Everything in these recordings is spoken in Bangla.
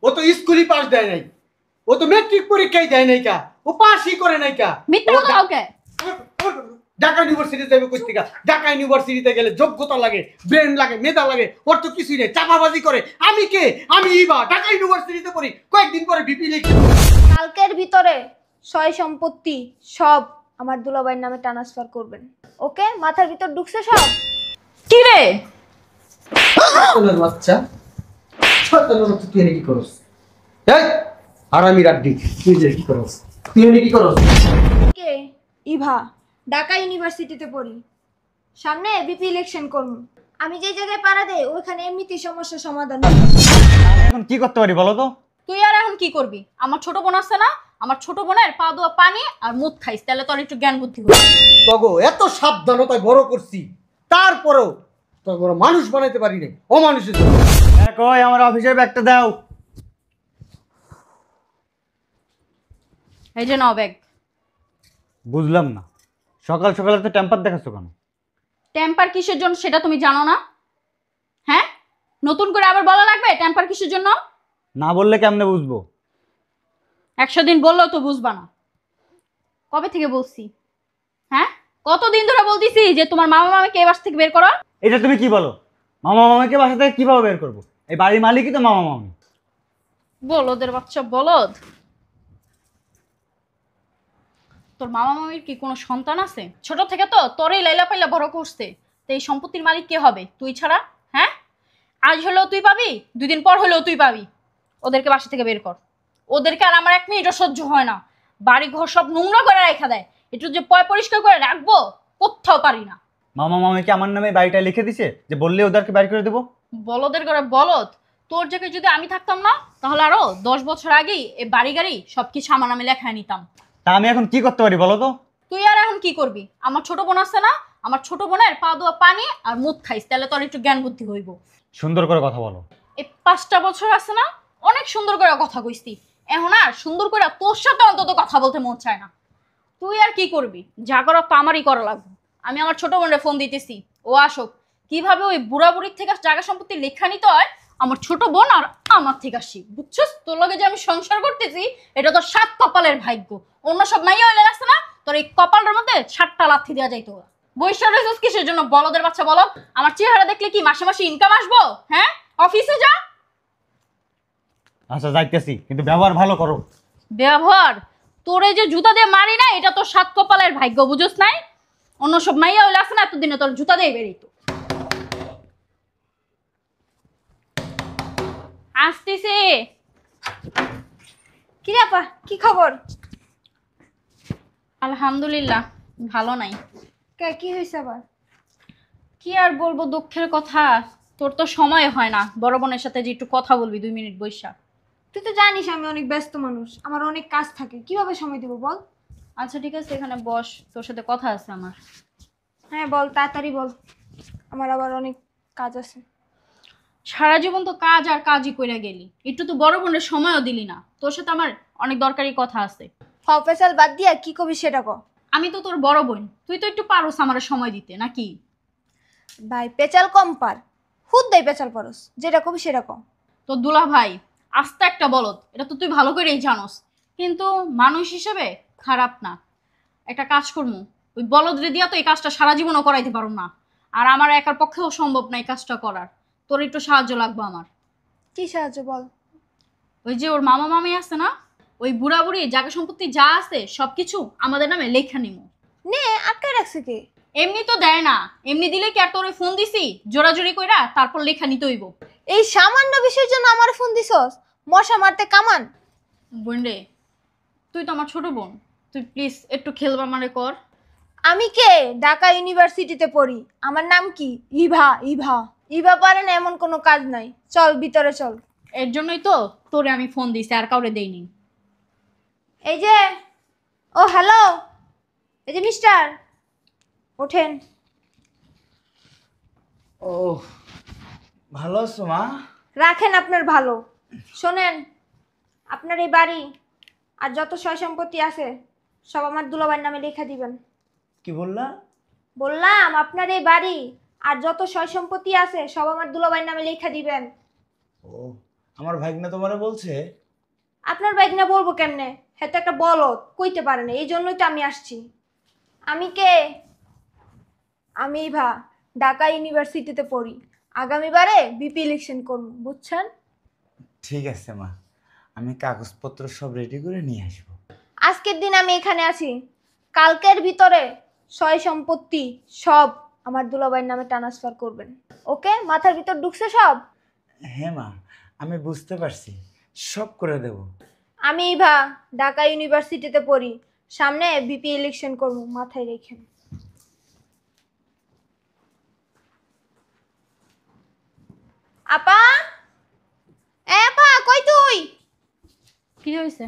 ও তো স্কুলই পাস দেয় নাই, ও তো মেট্রিক পরীক্ষাই দেয় নাই কা, ও পাসই করে নাই কা। মিথ্যা কথা ওকে। ঢাকা ইউনিভার্সিটি যাবে কই থেকে? ঢাকা ইউনিভার্সিটিতে গেলে যোগ্যতা লাগে, ব্রেন লাগে, মেধা লাগে, ওর তো কিছুই নেই, চাপাবাজি করে। আমি কে? আমি ইবা ঢাকা ইউনিভার্সিটিতে পড়ি, কয়েকদিন পরে বিপি লিখি। কালকের ভিতরে সয় সম্পত্তি সব আমার দুলাভাইয়ের নামে ট্রান্সফার করবেন। ওকে, মাথার ভিতর ঢুকছে সব? কি রে শয়তানের বাচ্চা, শয়তানের বাচ্চা, তুই এনে কি করস? এই আরামি রাড্ডি, তুই যে কি করস? তুই এনে কি করস? কে? ইভা, ঢাকা ইউনিভার্সিটিতে পড়ি, সামনে বিপি ইলেকশন করব। আমি যে জায়গায় পাড়া দেই ওইখানে এমনিতেই সমস্যা সমাধান হয়। এখন কি করতে পারি বলো তো? তুই আর এখন কি করবি? আমার ছোট বোন আছে না, আমার ছোট বোনের পা দোয়া পানি আর মুখ খাইস, তাহলে তোর একটু জ্ঞান বুদ্ধি হবে। তগো এত সাবধানতায় বড় করছি, তারপরেও তোর বড় মানুষ বানাইতে পারি নাই, অমানুষের জন্য। দেখো আমার অফিসের ব্যাগটা দাও। এই যে নাও ব্যাগ। বুঝলাম না, সকাল সকালে তো টেম্পার দেখাচ্ছ কেন? টেম্পার কিসের জন্য সেটা তুমি জানো না? হ্যাঁ, নতুন করে আবার বলা লাগবে টেম্পার কিসের জন্য? না বললে কেমনে বুঝবো? 100 দিন বললেও তো বুঝবা না। কবে থেকে বলছি? হ্যাঁ, কতদিন ধরে বলতেছি যে তোমার মামা মামিকে এই বাস থেকে বের করো। এটা তুমি কি বলো? মামা মামাকে বাসা থেকে কিভাবে বের করবো? এই বাড়ির মালিকই তো মামা মামি। বলদের বাচ্চা বলদ। তোর মামা মামির কি কোনো সন্তান আছে? ছোট থেকে তো তোরই লাইলা পাইলা বড় করছে, তো এই সম্পত্তির মালিক কে হবে তুই ছাড়া? হ্যাঁ, আজ হলেও তুই পাবি, 2 দিন পর হলেও তুই পাবি। ওদেরকে বাসা থেকে বের কর। ওদেরকে আর আমার 1 মিনিটও সহ্য হয় না। বাড়ি ঘর সব নোংরা করে রেখে দেয়, একটু যে পরিষ্কার করে রাখবো কোথাও পারি না। মামা মামিকে আমার নামে বাড়িটা লিখে দিছে যে বললে ওদেরকে বাড়ি করে দেবো। বলদের ঘরে বলদ। তোর জায়গায় যদি আমি থাকতাম না, তাহলে আরো 10 বছর আগেই এই বাড়ি গাড়ি সবকিছু আমার নামে লেখায় নিতাম। তা আমি এখন কি করতে পারি বলো তো? তুই আর এখন কি করবি? আমার ছোট বোন আছে না, আমার ছোট বোনের পা দোয়া পানি আর মুখ খাইস, তাহলে তোর একটু জ্ঞান বুদ্ধি হইব। সুন্দর করে কথা বলো। এই 5টা বছর আছে না, অনেক সুন্দর করে কথা কইছি, এখন আর সুন্দর করে তোর সাথে অন্তত কথা বলতে মন চায় না। তুই আর কি করবি? যা করার তো আমারই করা লাগবে। আমি আমার ছোট বোনের ফোন দিতেছি, ও আসুক। কিভাবে ওই বুড়া বুড়ির থেকে জায়গা সম্পত্তি লেখা নিতে হয় আমার ছোট বোন আর আমার থেকে আসি, বুঝছিস? তোর লগে যে আমি সংসার করতেছি এটা তো 7 কপালের ভাগ্য। অন্য সব মাইয়া হইলে আসছে না, তোর এই কপালের মধ্যে 7টা লাথি দেওয়া যাইতো। বৈশাখ রেসুস কিসের জন্য? বলদের বাচ্চা বলদ। আমার চেহারা দেখলে কি মাসে মাসে ইনকাম আসবো? হ্যাঁ, অফিসে যা। আচ্ছা যাইতেছি, কিন্তু ব্যবহার ভালো করো। ব্যবহার? তোরে যে জুতা দিয়ে মারি না, এটা তোর 7 কপালের ভাগ্য, বুঝছ নাই? অন্য সব মাইয়া হইলে আসে না এতদিনে তোর জুতা দিয়ে বেরিত। আসতেছে। কি রে আপা, কি খবর? আলহামদুলিল্লাহ, ভালো নাই। কে, কি হয়েছে আবার? কি আর বলবো, দুঃখের কথা। তোর তো সময় হয় না বড় বোনের সাথে যে একটু কথা বলবি 2 মিনিট বইসা। তুই তো জানিস আমি অনেক ব্যস্ত মানুষ, আমার অনেক কাজ থাকে, কিভাবে সময় দেবো বল? আচ্ছা ঠিক আছে, এখানে বস, তোর সাথে কথা আছে আমার। হ্যাঁ বল, তাড়াতাড়ি বল, আমার আবার অনেক কাজ আছে। সারা জীবন তো কাজ আর কাজই কইরা গেলি, একটু তো বড় বোনের সময়ও দিলি না। তোর সাথে আমার অনেক দরকারি কথা আছে। ফেসাল বাদ দিয়া কি কবি সেটা ক। আমি তো তোর বড় বোন, তুই তো একটু পারোস আমার সময় দিতে নাকি? ভাই পেচাল কম পার, হুদ দেই পেচাল পারস, যেটা কবি সেটা ক। তোর দুলা ভাই আস্তে একটা বলদ, এটা তো তুই ভালো করেই জানোস, কিন্তু মানুষ হিসেবে খারাপ না। একটা কাজ করবো, ওই বলদ রে দিয়া তো এই কাজটা সারা জীবনও করাইতে পারো না, আর আমার একার পক্ষেও সম্ভব না এই কাজটা করার। তোর একটু সাহায্য লাগবে আমার। কি সাহায্য বল? ওই যে ওর মামা মামি আছে না, ওই বুড়া বুড়ি জায়গা সম্পত্তি যা আছে সবকিছু আমাদের নামে লেখা নিমো। নে, আটকে রাখছে কে? এমনি তো দেয় না, এমনি দিলে কি আর তোর ফোন দিছি জোরাজোরি কইরা তারপর লেখা নিতে হইব? এই সামান্য বিষয়ের জন্য আমার ফোন দিছস? মশা মারতে কামান। বোন রে, তুই তো আমার ছোট বোন, তুই প্লিজ একটু খেলবা মানে কর। আমি কে? ঢাকা ইউনিভার্সিটিতে পড়ি, আমার নাম কি? ইভা। ইভা ইভা পারে না এমন কোনো কাজ নাই, চল ভিতরে চল। এর জন্যই তো তোরে আমি ফোন দিছি, আর কাউরে দেইনি। এই যে, ও হ্যালো, এই যে মিস্টার, ওঠেন। ও ভালো আছো মা? রাখেন আপনার ভালো। শোনেন, আপনার এই বাড়ি আর যত সয় সম্পত্তি আছে সব আমার দুলাভাইয়ের নামে লেখা দিবেন। কি বললা? বললাম আপনার এই বাড়ি আর যত সয় সম্পত্তি আছে সব আমার দুলাভাইয়ের নামে লেখা দিবেন। ও আমার ভাগ্নে তোমারে বলছে? আপনার বাইক না বলবো কেমনে? হ্যাঁ তো একটা বলদ, কইতে পারে না, এই জন্যই তো আমি আসছি। আমি কে? আমি ইভা, ঢাকা ইউনিভার্সিটিতে পড়ি। আগামীবারে বিপি ইলেকশন করবো, বুঝছেন? ঠিক আছে মা, আমি কাগজপত্র সব রেডি করে নিয়ে আসবো। আজকের দিন আমি এখানে আছি, কালকের ভিতরে সয় সম্পত্তি সব আমার দুলাভাইয়ের নামে ট্রান্সফার করবেন। ওকে, মাথার ভিতর ঢুকছে সব? হ্যাঁ মা, আমি বুঝতে পারছি, সব করে দেব। আমি ইভা, ঢাকা ইউনিভার্সিটিতে পড়ি, সামনে বিপি ইলেকশন করবো, মাথায় রেখেন। আপা, এ আপা, কই তুই? কি হয়েছে?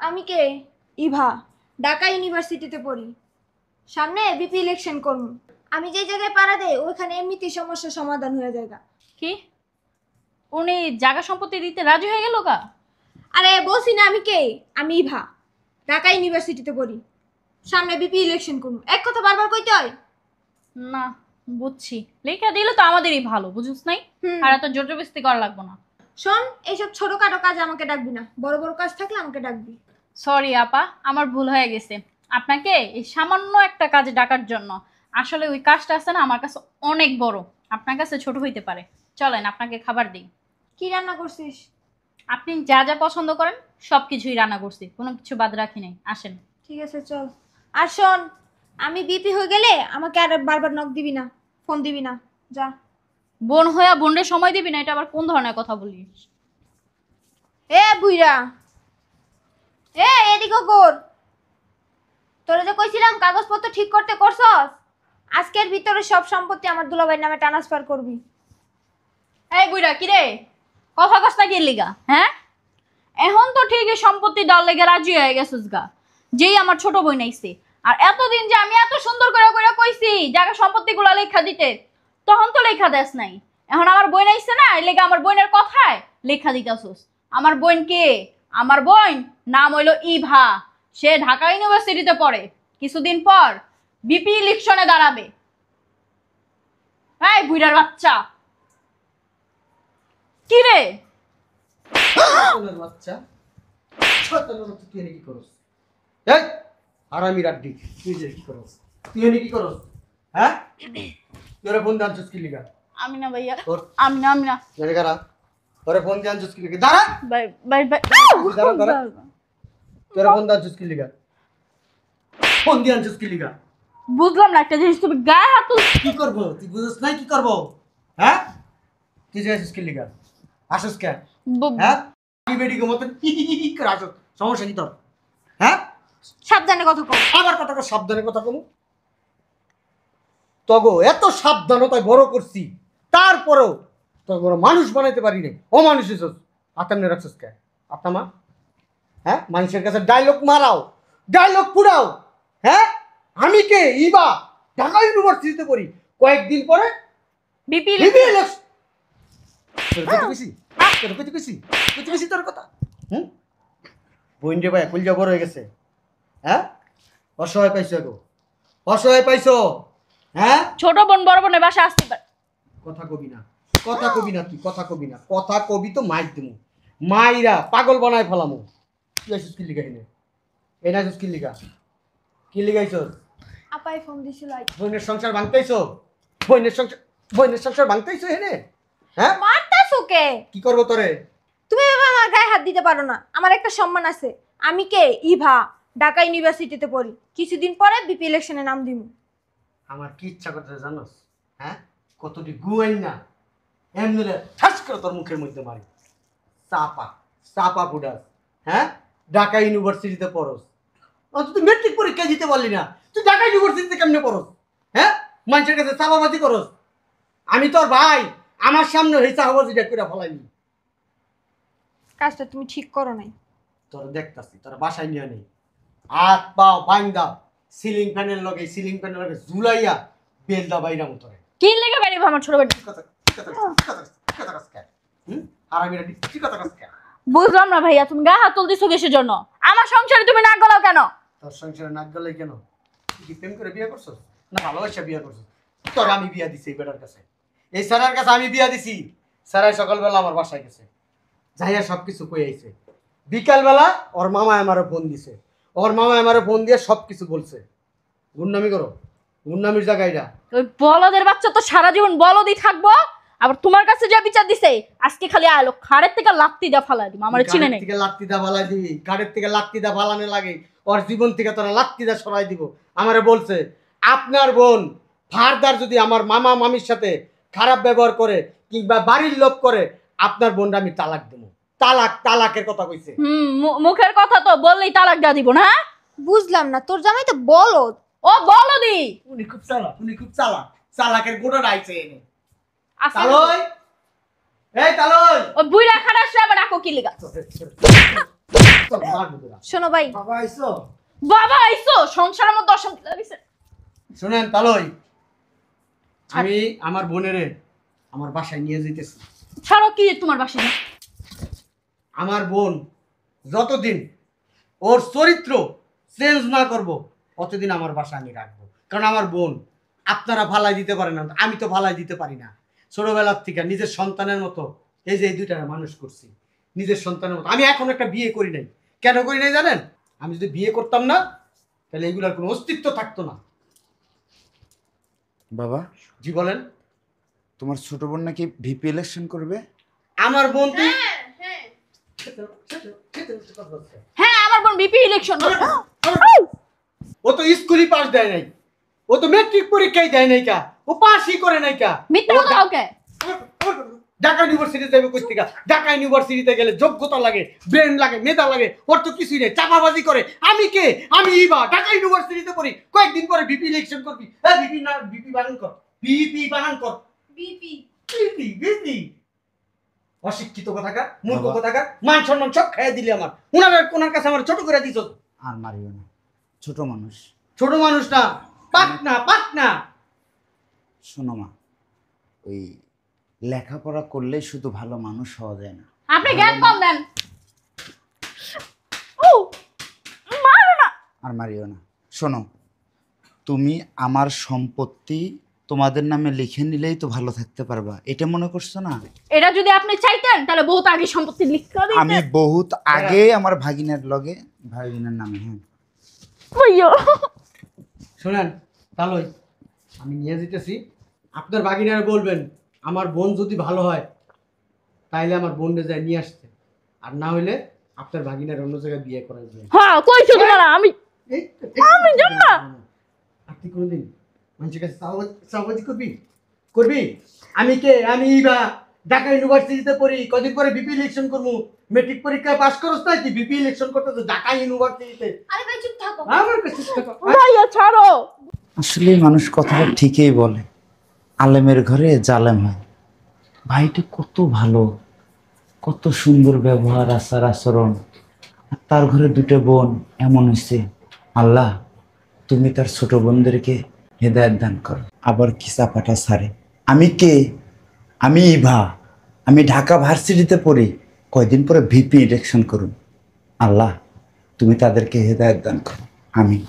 আমি কে? ইভা, ঢাকা ইউনিভার্সিটিতে পড়ি, সামনে বিপি ইলেকশন করবো। আমি যে জায়গায় পাড়া দেই ওইখানে এমনিতেই সমস্যার সমাধান হয়ে যায়। কি উনি জায়গা সম্পত্তি দিতে রাজি হয়ে গেল গা? আরে বলছি না আমি কে? আমি ইভা, ঢাকা ইউনিভার্সিটিতে পড়ি, সামনে বিপি ইলেকশন করবো। এক কথা বারবার কইতে হয়? না, বুঝছি। লেখা দিলে তো আমাদেরই ভালো, বুঝুস নাই? হুম। আর এত জোরজবস্তি করা লাগবো না। শোন, এইসব ছোটখাটো কাজ আমাকে ডাকবি না, বড় বড় কাজ থাকলে আমাকে ডাকবি। সরি আপা, আমার ভুল হয়ে গেছে। আপনাকে এই সামান্য একটা কাজে ডাকার জন্য। আসলে ওই কাজটা আছে না আমার কাছে অনেক বড়, আপনার কাছে ছোট হইতে পারে। চলেন আপনাকে খাবার দিই। কি রান্না করছিস? আপনি যা যা পছন্দ করেন সব কিছুই রান্না করছি, কোনো কিছু বাদ রাখি নাই। আসেন। ঠিক আছে চল। আর শোন, আমি বিপি হয়ে গেলে আমাকে আর বারবার নক দিবি না, ফোন দিবি না, যা। বোন হইয়া বোনের সময় দিবি না, এটা আবার কোন ধরনের কথা বলিস? এ বুইরা, এদিকে কর। তোরা যে কইছিলাম কাগজপত্র ঠিক করতে, করছস? আজকের ভিতরে সব সম্পত্তি আমার দুলাভাইয়ের নামে ট্রান্সফার করবি। এই বুইরা, কি রে কথা কস্তা কি লিগা? হ্যাঁ, এখন তো ঠিকই সম্পত্তি দল লেগে রাজি হয়ে গেছিস গা, যেই আমার ছোট বোন আইছে। আর এতদিন যে আমি এত সুন্দর করে করে কইছি জায়গা সম্পত্তিগুলো লেখা দিতে, তখন তো লেখা দেস নাই। এখন আমার বোন আইছে না, এই লেগে আমার বোনের কথায় লেখা দিতেছস। আমার বোন কে? আমার বোন নাম হইলো ইভা, সে ঢাকা ইউনিভার্সিটিতে পড়ে, কিছুদিন পর বিপি ইলেকশনে দাঁড়াবে। এই বুইড়ার বাচ্চা, কি রে? শয়তানের বাচ্চা, শয়তানের বাচ্চা, তুই এনে কি করস? এই হারামি রাড্ডি, তুই যে কি করস? তুই এনে কি করস? হ্যাঁ, তোরে ফোন দিয়ে আনছিস কি লিগা? আমি না ভাইয়া, তোর আমি না। জানি কারা তোরে ফোন দিয়ে আনছিস কি লিগা? দাঁড়া, বাই বাই বাই। দাঁড়া, দাঁড়া। তোরে ফোন দিয়ে আনছিস কি লিগা? ফোন দিয়ে আনছিস কি লিগা? বুঝলাম না একটা জিনিস, তুমি গায়ে হাত তুলছো। কি করবো তুই বুঝছ নাই? কি করবো? হ্যাঁ, তুই যে আসিস কি লিগা? আসিস কে? হ্যাঁ, কি বেডি গো মতন হি হি হি করে আসিস, সমস্যা কি তোর? হ্যাঁ, সাবধানে কথা কও। আবার কথা কর, সাবধানে কথা কম। তগো এত সাবধানতায় বড় করছি, তারপরেও তোর বড় মানুষ বানাইতে পারি নাই, অমানুষ হইছস। আতামনে রাখছিস কে? আতামা, হ্যাঁ, মানুষের কাছে ডায়লগ মারাও, ডায়লগ পুরাও। হ্যাঁ, আমি কে? ইবা, ঢাকা ইউনিভার্সিটিতে পড়ি, কয়েকদিন পরে বিপি বিবি ইলেকশন। তোর কইতে কইছি? তোর কইতে কইছি? কইতে কইছি তোর কথা? হুম, বোন রে ভাই কলজা বড় হয়ে গেছে। হ্যাঁ, অসহায় পাইছো গো, অসহায় পাইছো। হ্যাঁ, ছোট বোন বড় বোনের বাসা আসতে পারে। কথা কবি না, কথা কবি না, তুই কথা কবি না, কথা কবি তো মাইর দিমু, মাইরা পাগল বানায় ফেলামু। তুই আইসিস কি লিগা এনে? এনে আইসিস কি লিগা? কি লিগাইছস? আপাই ফোন দিছিল। বোনের সংসার ভাঙতেইছো? বোনের সংসার ভাঙতেইছো এনে? হ্যাঁ, মারতাছো কে? কি করবো তোরে? তুমি বাবা আমার গায়ে হাত দিতে পারো না, আমার একটা সম্মান আছে। আমি কে? ইভা, ঢাকা ইউনিভার্সিটিতে পড়ি, কিছুদিন পরে বিপি ইলেকশনে নাম দিমু। আমার কি ইচ্ছা করতে জানোস? হ্যাঁ, কতটি গুয়াই না এমনি ঠাস করে তোর মুখের মধ্যে মারি। চাপা চাপা ফুডাস। হ্যাঁ, ঢাকা ইউনিভার্সিটিতে পড়স, অন্তত মেট্রিক পরীক্ষা দিতে পারলি না, তুই ঢাকা ইউনিভার্সিটিতে কেমনে পড়স? হ্যাঁ, মানুষের কাছে চাপাবাজি করস। আমি তোর ভাই, আমার সামনে হয়ে চাপাবাজিটা করে ফলাইনি। কাজটা তুমি ঠিক করো নাই। তোর দেখতাছি তোর বাসায় নিয়ে নেই, হাত পাও বাইন্দা সিলিং ফ্যানের লগে ঝুলাইয়া বেলদা বাইরা মতো রে। কি লেগে বাড়ি আমার ছোট বোন? বুঝলাম না ভাইয়া, তুমি গায়ে হাত তুলতেছো কিসের জন্য? আমার সংসারে তুমি নাক গলাও কেন? তোর সংসারে নাক গলে কেন? তুই কি প্রেম করে বিয়ে করছস না ভালোবাসা বিয়ে করছস? তোর আমি বিয়া দিছি এই বেটার কাছে, এই স্যারের কাছে আমি বিয়া দিছি। স্যারাই সকালবেলা আমার বাসায় গেছে, যাইয়া সব কিছু কই আইছে। বিকালবেলা ওর মামা আমারে ফোন দিছে, ওর মামা আমারে ফোন দিয়ে সব কিছু বলছে। গুন্ডামি করো, গুন্ডামির জায়গা এটা। ওই বলদের বাচ্চা তো সারা জীবন বলদই থাকবো। আবার তোমার কাছে যে বিচার দিছে আজকে খালি আলো খাড়ের থেকে লাত্তি দা ফালাই দিম, আমার চিনে নেই। গাড়ির থেকে লাত্তি দা ফালাই দিবি, গাড়ির থেকে লাত্তি দা ফালানো লাগে, ওর জীবন থেকে তোরা লাত্তি দা সরাই দিব। আমারে বলছে আপনার বোন ফারদার যদি আমার মামা মামির সাথে খারাপ ব্যবহার করে কিংবা বাড়ির লোভ করে আপনার বোনটা আমি তালাক দেবো। তালাক, তালাকের কথা কইছে। মুখের কথা তো বললেই তালাক দেয়া দিব না? বুঝলাম না, তোর জামাই তো বলদ। ও বলদি, উনি খুব চালাক, উনি খুব চালাক, চালাকের গোড়া রাইছে এনে। আসলে তালই, এই তালই, ওই বুইড়া খাড়া আবার ডাকো কি লিগা? শোনো ভাই, বাবা আইছো? বাবা আইছো সংসারের মধ্যে অশান্তি লাগিছে। শুনেন তালই, আমি আমার বোনেরে আমার বাসায় নিয়ে যেতেছি। ছাড়ো, কি তোমার বাসায়? আমার বোন যতদিন ওর চরিত্র চেঞ্জ না করব অতদিন আমার বাসা আমি রাখবো। কারণ আমার বোন আপনারা ভালাই দিতে পারেন না, আমি তো ভালাই দিতে পারি না। ছোটবেলার থেকে নিজের সন্তানের মতো এই যে এই দুইটা মানুষ করছি, নিজের সন্তানের মতো। আমি এখন একটা বিয়ে করি নাই। কেন করি নাই জানেন? আমি যদি বিয়ে করতাম না তাহলে এগুলোর কোনো অস্তিত্ব থাকতো না। বাবা, জি বলেন। তোমার ছোট বোন নাকি ভিপি ইলেকশন করবে? আমার বোন তুই হ্যাঁ, আমার বোন বিপি ইলেকশন। ও তো স্কুলই পাস দেয় নাই, ও তো মেট্রিক পরীক্ষাই দেয় নাই কা, ও পাসই করে নাই কা। মিথ্যা কথা ওকে। ঢাকা ইউনিভার্সিটি যাবে কই থেকে? ঢাকা ইউনিভার্সিটিতে গেলে যোগ্যতা লাগে, ব্রেন লাগে, মেধা লাগে, ওর তো কিছুই নেই, চাপাবাজি করে। আমি কে? আমি ইবা, ঢাকা ইউনিভার্সিটিতে পড়ি, কয়েকদিন পরে বিপি ইলেকশন করবি। হ্যাঁ বিপি না, বিপি বানান কর, বিপি বানান কর, বিপি। BP BP. অশিক্ষিত কথাকার, মূর্খ বাবা। কথাকার, মান সম্মান সব খাইয়ে দিলি আমার। ওনার কাছে আমার ছোট করে দিছ। আর মারিও না, ছোট মানুষ। ছোট মানুষ না, পাক না, পাক না। শোনো মা, ওই লেখাপড়া করলেই শুধু ভালো মানুষ হওয়া যায় না। আপনি জ্ঞান কম দেন। ও মারো না। আর মারিও না। শোনো, তুমি আমার সম্পত্তি তোমাদের নামে লিখে নিলেই তো ভালো থাকতে পারবা, এটা মনে করছো না? এটা যদি আপনি চাইতেন তাহলে বহুত আগে সম্পত্তি লিখতে আমি দিতেন। বহুত আগে আমার ভাগিনার লগে, ভাগিনার নামে। হ্যাঁ, কইও। শোনেন তাহলে আমি নিয়ে যেতেছি। আপনার বাগিনারা বলবেন আমার বোন যদি ভালো হয় তাইলে আমার বোনকে যায় নিয়ে আসতে, আর না হইলে আপনার বাগিনার অন্য জায়গায় বিয়ে করা যাবে। হ্যাঁ কইছো তোমরা। আমি জানি না। আর তুই কোনোদিন মানুষের কাছে চাওয়াবাজি করবি? করবি? আমি কে? আমি বা ঢাকা ইউনিভার্সিটিতে পড়ি, কদিন পরে বিপি ইলেকশন করবো। মেট্রিক পরীক্ষায় পাস করস না কি বিপি ইলেকশন করতে তো ঢাকা ইউনিভার্সিটিতে? আরে ভাই চুপ থাকো। আমার কাছে টাকা। ভাইয়া ছাড়ো। আসলে মানুষ কথাটা ঠিকই বলে, আলেমের ঘরে জালেম হয়। ভাইটা কত ভালো, কত সুন্দর ব্যবহার, আচার আচরণ। আর তার ঘরে দুটো বোন এমন হয়েছে। আল্লাহ, তুমি তার ছোট বোনদেরকে হেদায়েত দান করো। আবার কি চাপাটা ছাড়ে। আমি কে? আমি ইভা, আমি ঢাকা ভার্সিটিতে পড়ি, কয়দিন পরে ভিপি ইলেকশন করুন। আল্লাহ, তুমি তাদেরকে হেদায়েত দান করো। আমিন।